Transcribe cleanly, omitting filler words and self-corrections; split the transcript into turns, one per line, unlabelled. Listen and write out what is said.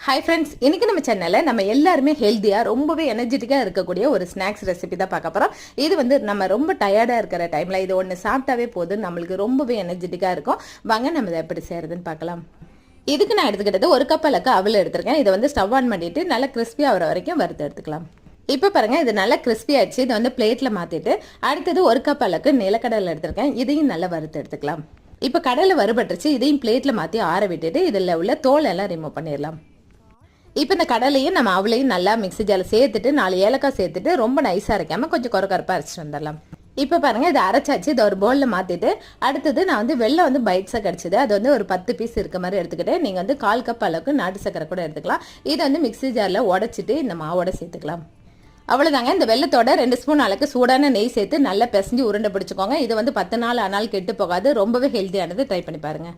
Hi friends, இன்னைக்கு நம்ம சேனலில் நம்ம எல்லாருமே ஹெல்த்தியாக ரொம்பவே எனர்ஜெட்டிக்காக இருக்கக்கூடிய ஒரு ஸ்நாக்ஸ் ரெசிபி தான் பார்க்க போகிறோம். இது வந்து நம்ம ரொம்ப டயர்டாக இருக்கிற டைமில் இது ஒன்று சாப்பிட்டாவே போதும், நம்மளுக்கு ரொம்பவே எனர்ஜெட்டிக்காக இருக்கும். வாங்க நம்ம இதை எப்படி செய்கிறதுன்னு பார்க்கலாம். இதுக்கு நான் எடுத்துக்கிட்டது 1 கப் அளவுக்கு அவல் எடுத்திருக்கேன். இதை வந்து ஸ்டவ் ஆன் பண்ணிவிட்டு நல்லா கிறிஸ்பி ஆகிற வரைக்கும் வறுத்து எடுத்துக்கலாம். இப்போ பாருங்கள், இது நல்லா கிறிஸ்பி ஆயிடுச்சு. இதை வந்து பிளேட்டில் மாற்றிட்டு அடுத்தது 1 கப் அளவுக்கு நிலக்கடலை எடுத்திருக்கேன். இதையும் நல்லா வறுத்து எடுத்துக்கலாம். இப்போ கடலை வறுபட்டுருச்சு. இதையும் பிளேட்டில் மாற்றி ஆற விட்டுட்டு இதில் உள்ள தோல் எல்லாம் ரிமூவ் பண்ணிடலாம். இப்போ இந்த கடலையும் நம்ம அவளையும் நல்லா மிக்ஸி ஜாரில் சேர்த்துட்டு 4 ஏலக்காய் சேர்த்துட்டு ரொம்ப நைஸாக அரைக்காமல் கொஞ்சம் கொரகொரப்பாக அரைச்சிட்டு வந்துடலாம். இப்போ பாருங்கள், இதை அரைச்சாச்சு. இதை ஒரு பவுலில் மாற்றிட்டு அடுத்தது நான் வந்து வெள்ளம் வந்து பைட்ஸாக கிடச்சிது. அது வந்து ஒரு 10 பீஸ் இருக்க மாதிரி எடுத்துக்கிட்டு நீங்கள் வந்து 1/4 கப் அளவுக்கு நாட்டு சக்கரை கூட எடுத்துக்கலாம். இதை வந்து மிக்ஸி ஜாரில் உடச்சிட்டு இந்த மாவோட சேர்த்துக்கலாம். அவ்வளோதாங்க. இந்த வெள்ளத்தோட 2 ஸ்பூன் அளவுக்கு சூடான நெய் சேர்த்து நல்லா பிசைஞ்சு உருண்டை பிடிச்சிக்கோங்க. இது வந்து 10 நாள் ஆனாலும் கெட்டு போகாது. ரொம்பவே ஹெல்த்தியானது. ட்ரை பண்ணி பாருங்கள்.